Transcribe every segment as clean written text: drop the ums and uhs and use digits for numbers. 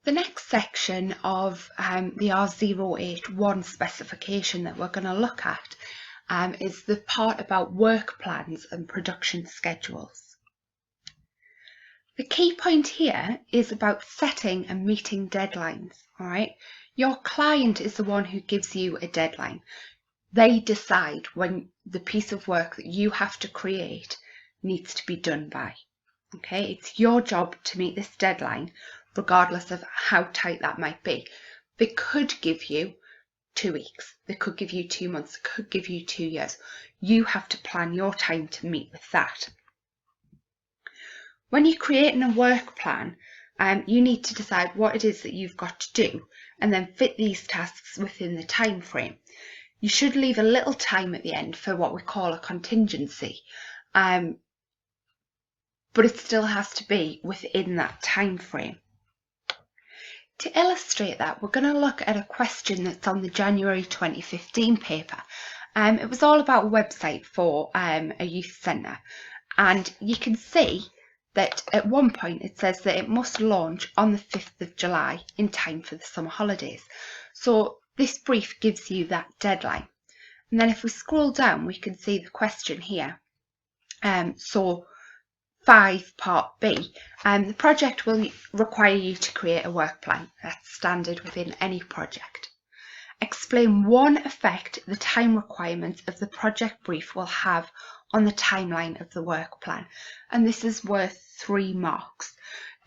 The next section of the R081 specification that we're going to look at is the part about work plans and production schedules. The key point here is about setting and meeting deadlines. All right, your client is the one who gives you a deadline. They decide when the piece of work that you have to create needs to be done by. Okay, it's your job to meet this deadline, regardless of how tight that might be. They could give you 2 weeks, they could give you 2 months, they could give you 2 years. You have to plan your time to meet with that. When you're creating a work plan, you need to decide what it is that you've got to do and then fit these tasks within the time frame. You should leave a little time at the end for what we call a contingency, but it still has to be within that time frame. To illustrate that, we're going to look at a question that's on the January 2015 paper. It was all about a website for a youth centre, and you can see that at one point it says that it must launch on the 5th of July in time for the summer holidays. So this brief gives you that deadline. And then if we scroll down, we can see the question here. So 5 part B, the project will require you to create a work plan. That's standard within any project. Explain one effect the time requirements of the project brief will have on the timeline of the work plan. And this is worth 3 marks.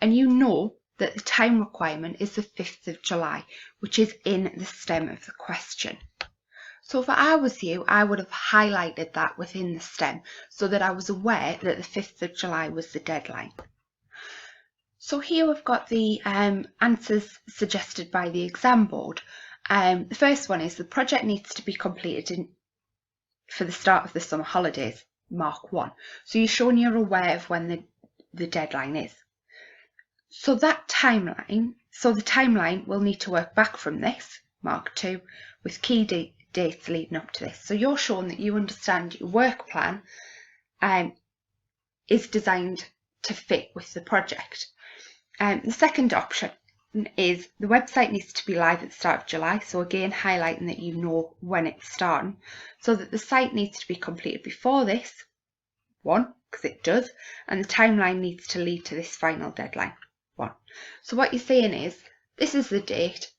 And you know that the time requirement is the 5th of July, which is in the stem of the question. So if I was you, I would have highlighted that within the stem so that I was aware that the 5th of July was the deadline. So here we've got the answers suggested by the exam board. The first one is the project needs to be completed for the start of the summer holidays, mark 1. So you're showing you're aware of when the deadline is. So that timeline, the timeline will need to work back from this, mark 2, with key dates leading up to this. So you're showing that you understand your work plan is designed to fit with the project. The second option is the website needs to be live at the start of July. So again, highlighting that you know when it's starting, so that the site needs to be completed before this, 1, because it does, and the timeline needs to lead to this final deadline, 1. So what you're saying is, this is the date,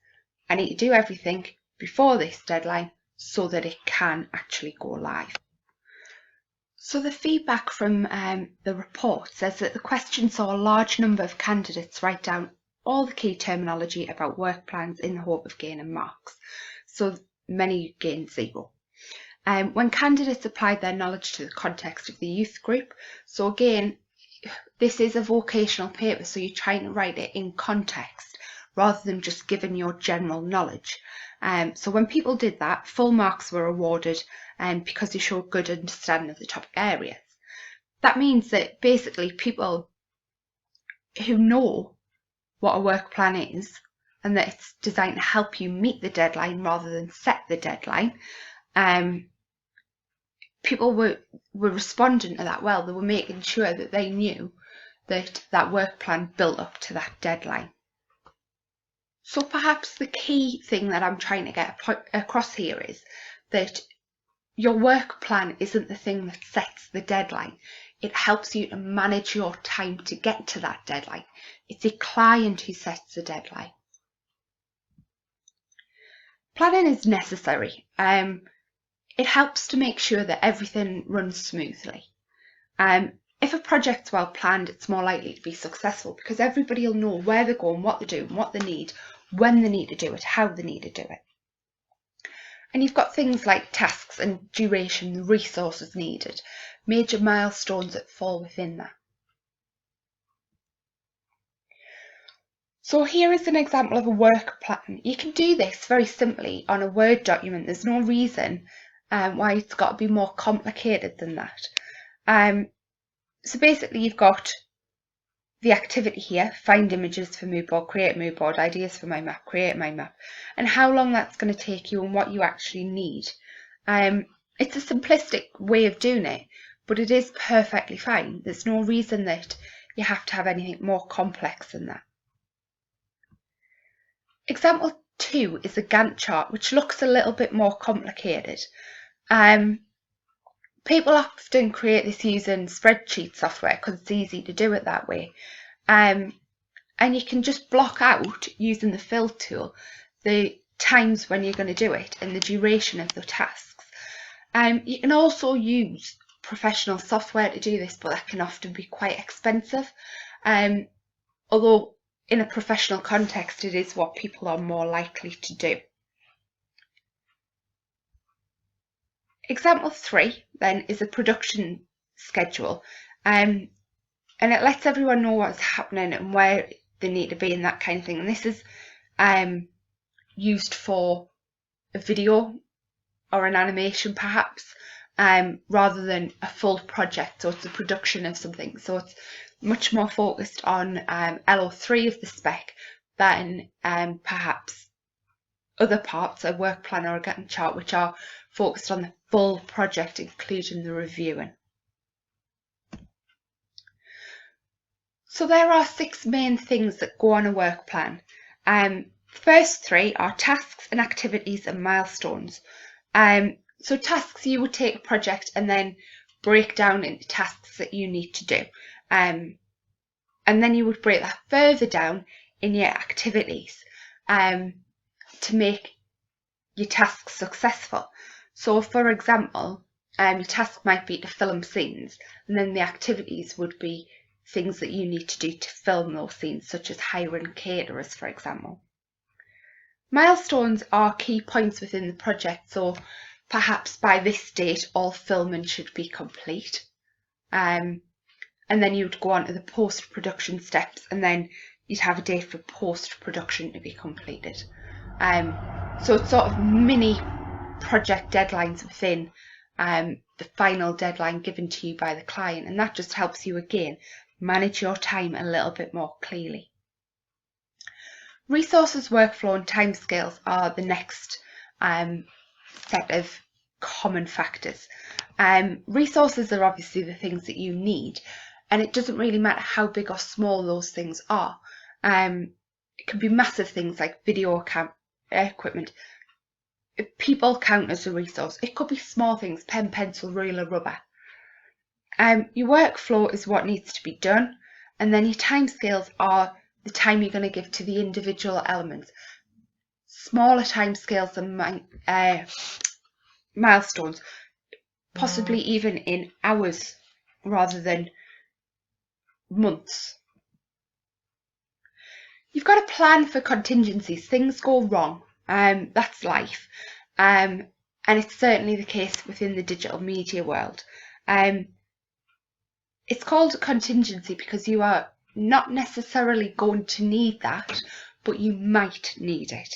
I need to do everything before this deadline so that it can actually go live. So the feedback from the report says that the question saw a large number of candidates write down all the key terminology about work plans in the hope of gaining marks. So many gained 0. When candidates applied their knowledge to the context of the youth group, so again, this is a vocational paper, so you're trying to write it in context rather than just giving your general knowledge. So when people did that, full marks were awarded because they showed good understanding of the topic areas. That means that basically people who know what a work plan is and that it's designed to help you meet the deadline rather than set the deadline, people were responding to that well. They were making sure that they knew that that work plan built up to that deadline. So perhaps the key thing that I'm trying to get across here is that your work plan isn't the thing that sets the deadline. It helps you to manage your time to get to that deadline. It's a client who sets the deadline. Planning is necessary. It helps to make sure that everything runs smoothly. If a project's well planned, it's more likely to be successful because everybody will know where they're going, what they're doing, what they need, when they need to do it, how they need to do it. And you've got things like tasks and duration, the resources needed, major milestones that fall within that. So here is an example of a work plan. You can do this very simply on a Word document. There's no reason why it's got to be more complicated than that. So basically you've got the activity here, find images for mood board, create a mood board, ideas for my map, create my map, and how long that's going to take you and what you actually need. It's a simplistic way of doing it, but it is perfectly fine. There's no reason that you have to have anything more complex than that. Example 2 is a Gantt chart, which looks a little bit more complicated. People often create this using spreadsheet software because it's easy to do it that way. And you can just block out, using the fill tool, the times when you're going to do it and the duration of the tasks. You can also use professional software to do this, but that can often be quite expensive. Although in a professional context, it is what people are more likely to do. Example 3 then is a production schedule, and it lets everyone know what's happening and where they need to be and that kind of thing. And this is used for a video or an animation perhaps, rather than a full project. So it's a production of something. So it's much more focused on LO3 of the spec than perhaps other parts, a work plan or a Gantt chart, which are focused on the full project, including the reviewing. So there are 6 main things that go on a work plan. First 3 are tasks and activities and milestones. So tasks, you would take a project and then break down into tasks that you need to do. And then you would break that further down in your activities to make your tasks successful. So for example, your task might be to film scenes, and then the activities would be things that you need to do to film those scenes, such as hiring caterers, for example. Milestones are key points within the project, so perhaps by this date all filming should be complete. And then you'd go on to the post-production steps, and then you'd have a date for post-production to be completed. So it's sort of mini project deadlines within the final deadline given to you by the client, and that just helps you again manage your time a little bit more clearly. Resources, workflow and timescales are the next set of common factors. Resources are obviously the things that you need, and it doesn't really matter how big or small those things are. It can be massive things like video equipment. People count as a resource. It could be small things, pen, pencil, ruler, rubber. Your workflow is what needs to be done, and then your timescales are the time you're going to give to the individual elements. Smaller timescales than milestones, possibly even in hours rather than months. You've got a plan for contingencies. Things go wrong. That's life. And it's certainly the case within the digital media world. It's called a contingency because you are not necessarily going to need that, but you might need it.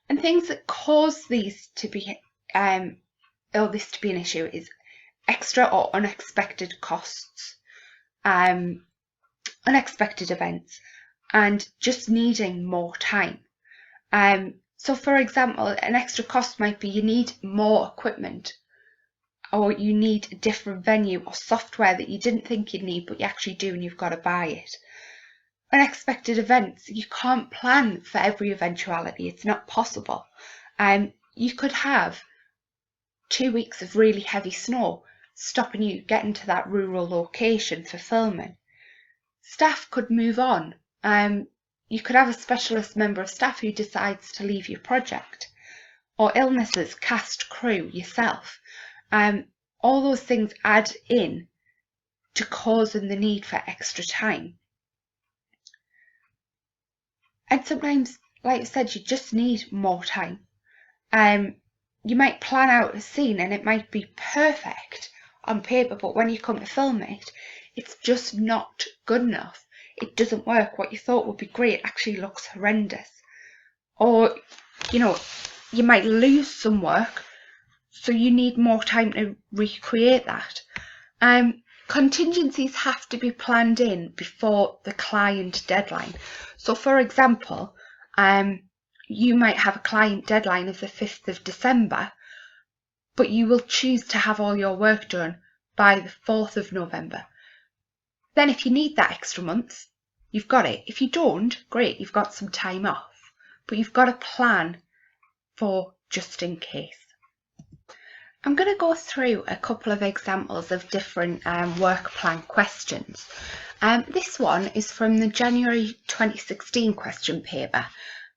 And things that cause these to be or this to be an issue is extra or unexpected costs, unexpected events, and just needing more time. So for example, an extra cost might be you need more equipment, or you need a different venue or software that you didn't think you'd need but you actually do and you've got to buy it. Unexpected events, you can't plan for every eventuality, it's not possible. You could have 2 weeks of really heavy snow stopping you getting to that rural location for filming. Staff could move on. You could have a specialist member of staff who decides to leave your project, or illnesses, cast, crew, yourself. All those things add in to causing the need for extra time. And sometimes, like I said, you just need more time. You might plan out a scene and it might be perfect on paper, but when you come to film it, it's just not good enough. It doesn't work. What you thought would be great actually looks horrendous. Or, you might lose some work, so you need more time to recreate that. Contingencies have to be planned in before the client deadline. So for example, you might have a client deadline of the 5th of December, but you will choose to have all your work done by the 4th of November. Then if you need that extra month, you've got it. If you don't, great, you've got some time off. but you've got a plan for just in case. I'm going to go through a couple of examples of different work plan questions. This one is from the January 2016 question paper,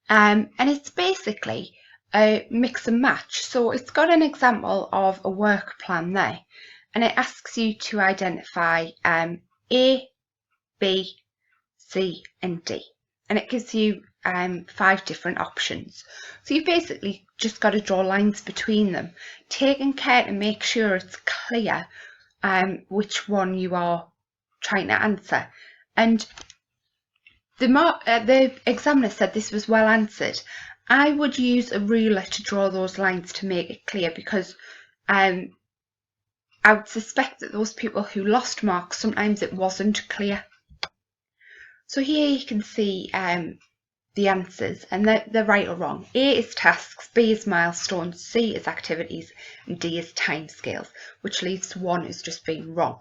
and it's basically a mix and match. So it's got an example of a work plan there, and it asks you to identify A, B, C and D, and it gives you 5 different options. So you've basically just got to draw lines between them, taking care to make sure it's clear which one you are trying to answer. And the examiner said this was well answered. I would use a ruler to draw those lines to make it clear, because I would suspect that those people who lost marks, sometimes it wasn't clear. So here you can see the answers, and they're right or wrong. A is tasks, B is milestones, C is activities, and D is timescales, which leaves 1 as just being wrong.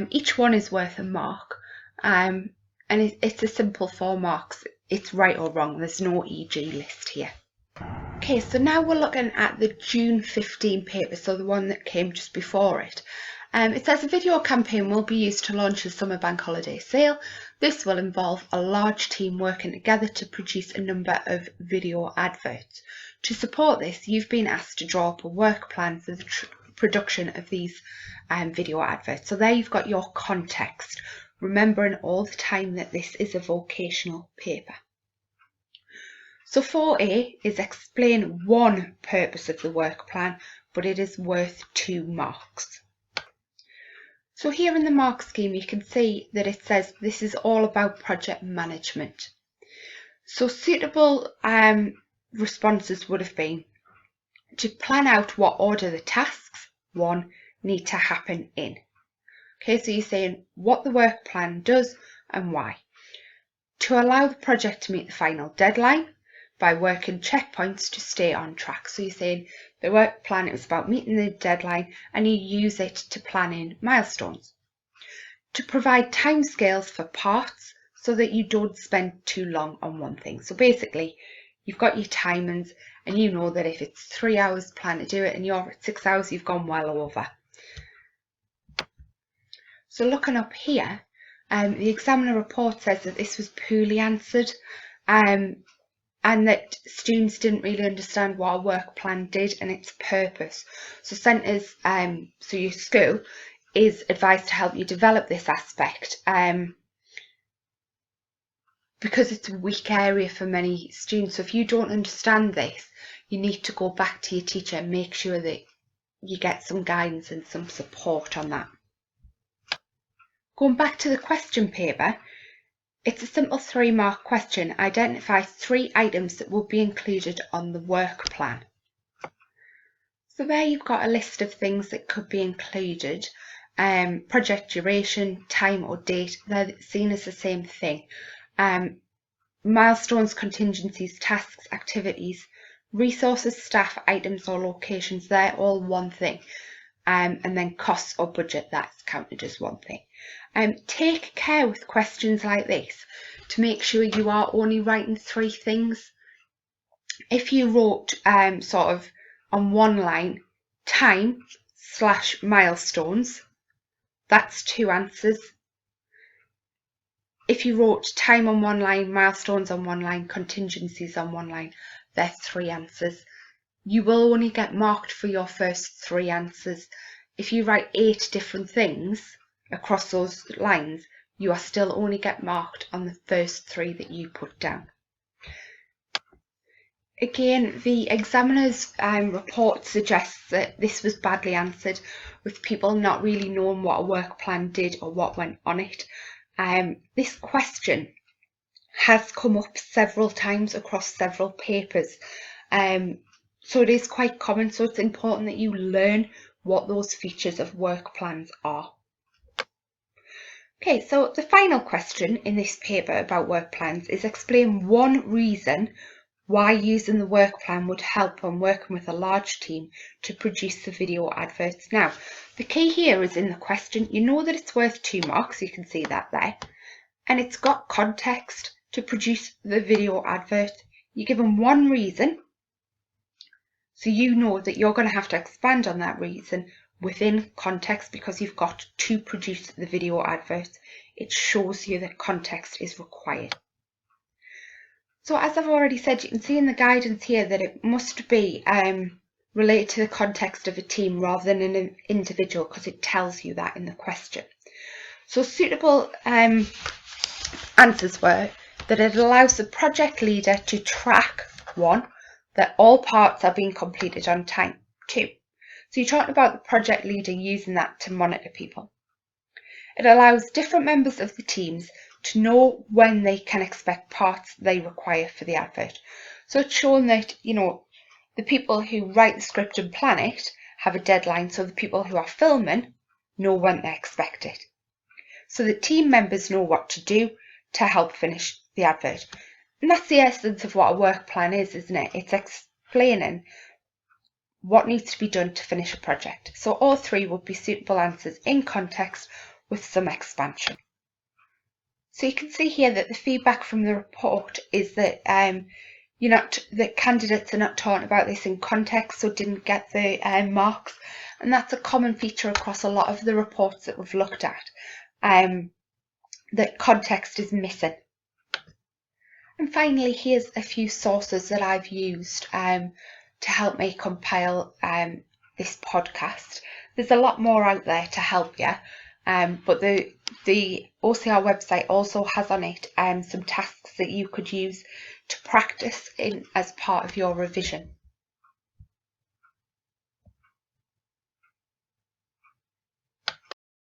Each one is worth a mark, and it's a simple 4 marks. It's right or wrong. There's no EG list here. Okay, so now we're looking at the June 15 paper, so the one that came just before it. It says a video campaign will be used to launch the summer bank holiday sale. This will involve a large team working together to produce a number of video adverts. To support this, you've been asked to draw up a work plan for the production of these video adverts. So there you've got your context, remembering all the time that this is a vocational paper. So 4A is explain one purpose of the work plan, but it is worth 2 marks. So here in the mark scheme, you can see that it says this is all about project management. So suitable responses would have been to plan out what order the tasks, 1, need to happen in. Okay, so you're saying what the work plan does and why. To allow the project to meet the final deadline by working checkpoints to stay on track. So you're saying the work plan, it was about meeting the deadline, and you use it to plan in milestones. To provide timescales for parts so that you don't spend too long on one thing. So basically, you've got your timings, and you know that if it's 3 hours plan to do it and you're at 6 hours, you've gone well over. So looking up here, the examiner report says that this was poorly answered, and that students didn't really understand what a work plan did and its purpose. So centres, so your school, is advised to help you develop this aspect, because it's a weak area for many students. So if you don't understand this, you need to go back to your teacher and make sure that you get some guidance and some support on that. Going back to the question paper, it's a simple 3-mark question. Identify 3 items that will be included on the work plan. So there you've got a list of things that could be included. Project duration, time or date, they're seen as the same thing. Milestones, contingencies, tasks, activities, resources, staff, items or locations, they're all one thing. And then costs or budget, that's counted as one thing. Take care with questions like this to make sure you are only writing 3 things. If you wrote sort of on one line, time/milestones, that's 2 answers. If you wrote time on one line, milestones on one line, contingencies on one line, they're 3 answers. You will only get marked for your first 3 answers. If you write 8 different things across those lines, you are still only get marked on the first 3 that you put down. Again, the examiner's report suggests that this was badly answered, with people not really knowing what a work plan did or what went on it. This question has come up several times across several papers, so it is quite common, so it's important that you learn what those features of work plans are. Okay, so the final question in this paper about work plans is explain one reason why using the work plan would help when working with a large team to produce the video adverts. Now, the key here is in the question. You know that it's worth 2 marks, you can see that there, and it's got context to produce the video advert. You're given one reason, so you know that you're going to have to expand on that reason within context because you've got to produce the video adverts. It shows you that context is required. So as I've already said, you can see in the guidance here that it must be related to the context of a team rather than an individual, because it tells you that in the question. So suitable answers were that it allows the project leader to track, 1, that all parts are being completed on time. 2, so you're talking about the project leader using that to monitor people. It allows different members of the teams to know when they can expect parts they require for the advert. So it's shown that, you know, the people who write the script and plan it have a deadline, so the people who are filming know when they expect it. So the team members know what to do to help finish the advert. And that's the essence of what a work plan is, isn't it? It's explaining what needs to be done to finish a project. So all 3 would be suitable answers in context with some expansion. So you can see here that the feedback from the report is that the candidates are not talking about this in context, so didn't get the marks, and that's a common feature across a lot of the reports that we've looked at, that context is missing. And finally, here's a few sources that I've used to help me compile this podcast. There's a lot more out there to help you, but the OCR website also has on it some tasks that you could use to practice in as part of your revision.